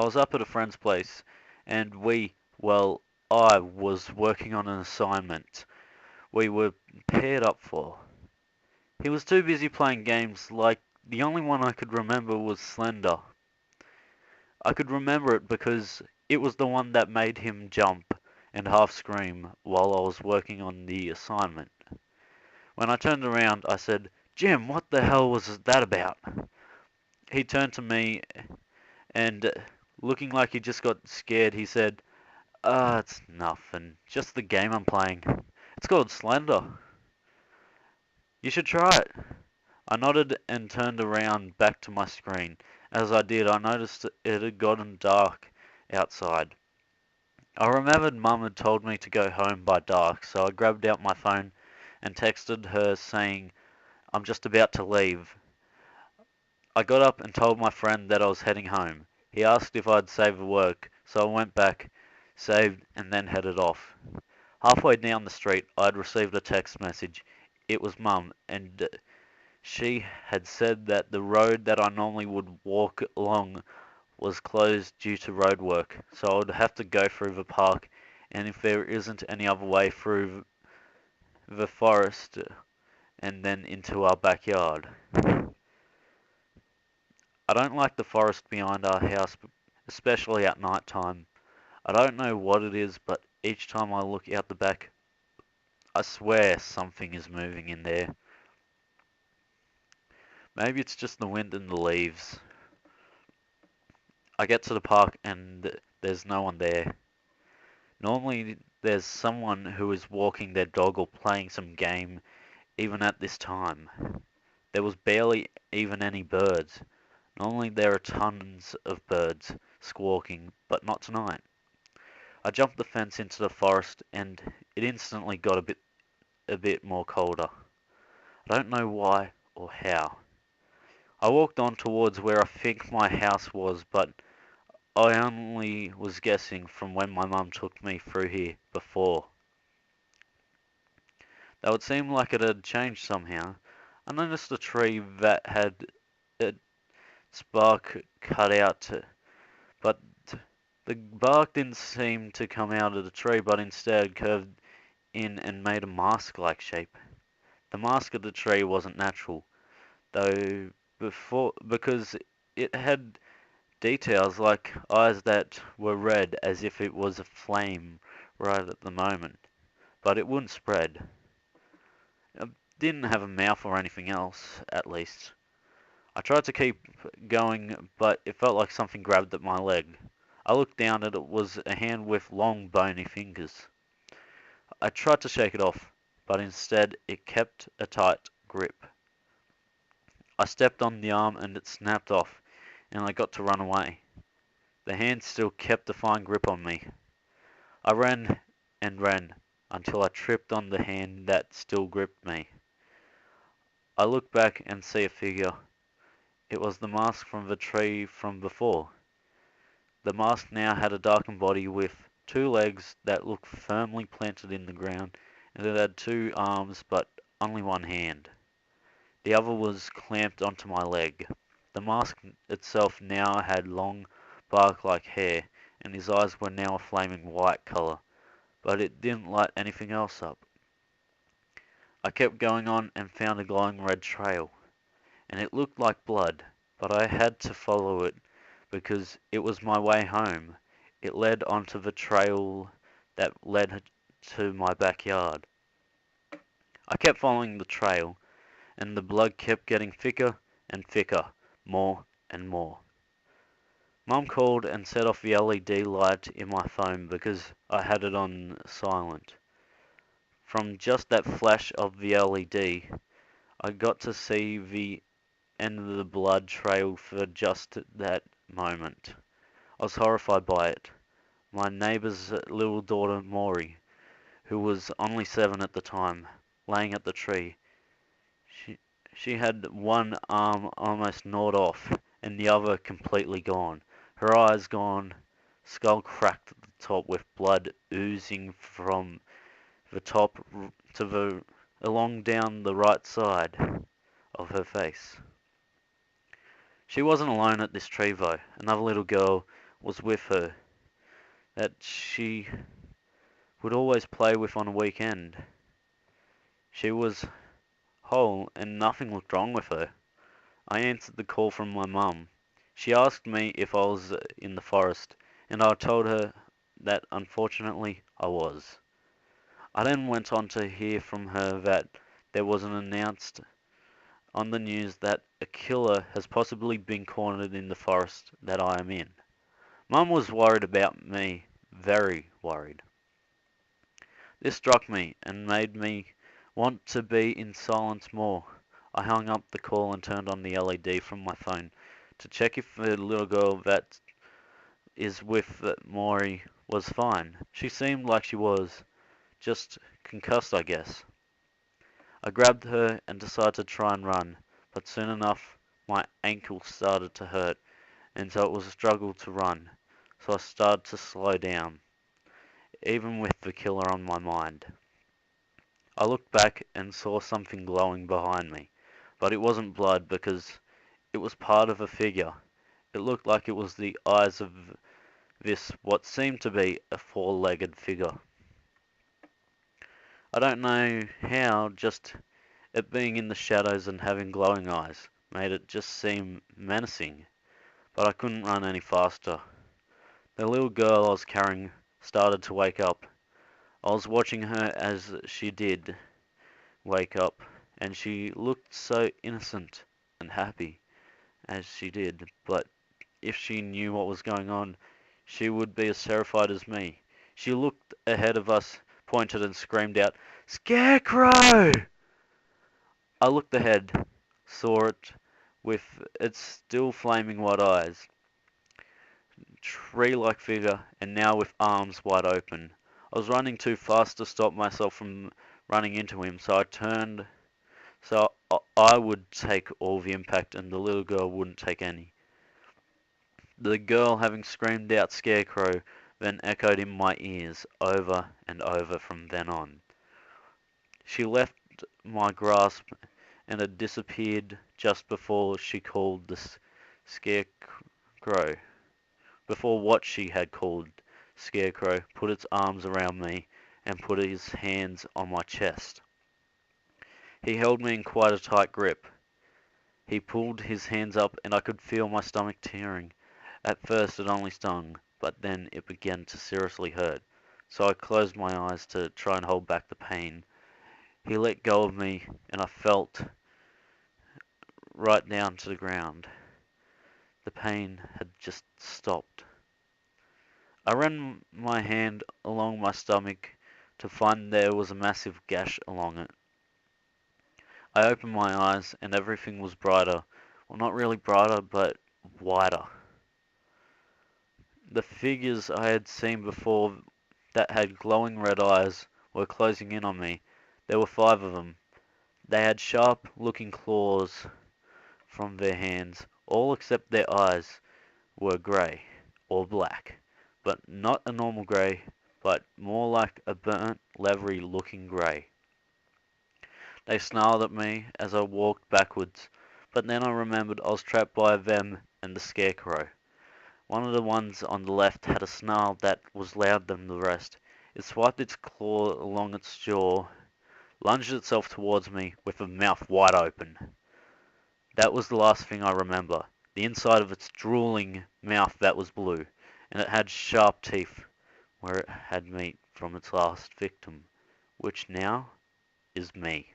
was up at a friend's place, and well, I was working on an assignment we were paired up for. He was too busy playing games, like the only one I could remember was Slender. I could remember it because it was the one that made him jump and half scream while I was working on the assignment. When I turned around, I said, "Jim, what the hell was that about?" He turned to me and, looking like he just got scared, he said, it's nothing. Just the game I'm playing. It's called Slender. You should try it." I nodded and turned around back to my screen. As I did, I noticed it had gotten dark outside. I remembered Mum had told me to go home by dark, so I grabbed out my phone and texted her saying, "I'm just about to leave." I got up and told my friend that I was heading home. He asked if I'd saved work, so I went back, saved, and then headed off. Halfway down the street, I'd received a text message. It was Mum, and she had said that the road that I normally would walk along was closed due to road work, so I would have to go through the park, and if there isn't any other way through the forest and then into our backyard. I don't like the forest behind our house, especially at night time. I don't know what it is, but each time I look out the back, I swear something is moving in there. Maybe it's just the wind and the leaves. I get to the park and there's no one there. Normally there's someone who is walking their dog or playing some game even at this time. There was barely even any birds. Normally there are tons of birds squawking, but not tonight. I jumped the fence into the forest and it instantly got a bit more colder. I don't know why or how. I walked on towards where I think my house was, but I only was guessing from when my mum took me through here before. Though it seemed like it had changed somehow. I noticed a tree that had its bark cut out, but the bark didn't seem to come out of the tree, but instead curved in and made a mask-like shape. The mask of the tree wasn't natural, though, because it had details like eyes that were red as if it was a flame right at the moment, but it wouldn't spread. It didn't have a mouth or anything else, at least. I tried to keep going, but it felt like something grabbed at my leg. I looked down and it was a hand with long bony fingers. I tried to shake it off, but instead it kept a tight grip. I stepped on the arm and it snapped off, and I got to run away. The hand still kept a fine grip on me. I ran and ran until I tripped on the hand that still gripped me. I look back and see a figure. It was the mask from the tree from before. The mask now had a darkened body with two legs that looked firmly planted in the ground, and it had two arms but only one hand. The other was clamped onto my leg. The mask itself now had long bark-like hair, and his eyes were now a flaming white color, but it didn't light anything else up. I kept going on and found a glowing red trail, and it looked like blood, but I had to follow it because it was my way home. It led onto the trail that led to my backyard. I kept following the trail, and the blood kept getting thicker and thicker, more and more. Mum called and set off the LED light in my phone because I had it on silent. From just that flash of the LED, I got to see the end of the blood trail for just that moment. I was horrified by it. My neighbour's little daughter Maury, who was only 7 at the time, laying at the tree. She, she had one arm almost gnawed off and the other completely gone. Her eyes gone, skull cracked at the top with blood oozing from the top to the along down the right side of her face. She wasn't alone at this tree though. Another little girl was with her, that she would always play with on a weekend. She was whole and nothing looked wrong with her. I answered the call from my mum. She asked me if I was in the forest, and I told her that unfortunately I was. I then went on to hear from her that there was an announced on the news that a killer has possibly been cornered in the forest that I am in. Mum was worried about me, very worried. This struck me and made me want to be in silence more. I hung up the call and turned on the LED from my phone to check if the little girl that is with Maury was fine. She seemed like she was, just concussed, I guess. I grabbed her and decided to try and run, but soon enough my ankle started to hurt, and so it was a struggle to run. So I started to slow down, even with the killer on my mind. I looked back and saw something glowing behind me, but it wasn't blood because it was part of a figure. It looked like it was the eyes of this what seemed to be a four-legged figure. I don't know how, just it being in the shadows and having glowing eyes made it just seem menacing, but I couldn't run any faster. The little girl I was carrying started to wake up. I was watching her as she did wake up, and she looked so innocent and happy as she did, but if she knew what was going on, she would be as terrified as me. She looked ahead of us, pointed and screamed out, "Scarecrow!" I looked ahead, saw it with its still flaming white eyes, tree-like figure, and now with arms wide open. I was running too fast to stop myself from running into him, so I turned so I would take all the impact and the little girl wouldn't take any. The girl, having screamed out "Scarecrow," then echoed in my ears over and over from then on. She left my grasp and had disappeared just before she called the Scarecrow. Before what she had called Scarecrow put its arms around me and put his hands on my chest. He held me in quite a tight grip. He pulled his hands up and I could feel my stomach tearing. At first it only stung, but then it began to seriously hurt, so I closed my eyes to try and hold back the pain. He let go of me and I felt right down to the ground. The pain had just stopped. I ran my hand along my stomach to find there was a massive gash along it. I opened my eyes and everything was brighter. Well, not really brighter, but wider. The figures I had seen before that had glowing red eyes were closing in on me. There were 5 of them. They had sharp-looking claws from their hands. All except their eyes were grey, or black, but not a normal grey, but more like a burnt, leathery-looking grey. They snarled at me as I walked backwards, but then I remembered I was trapped by them and the Scarecrow. One of the ones on the left had a snarl that was louder than the rest. It swiped its claw along its jaw, lunged itself towards me with a mouth wide open. That was the last thing I remember. The inside of its drooling mouth that was blue, and it had sharp teeth where it had meat from its last victim, which now is me.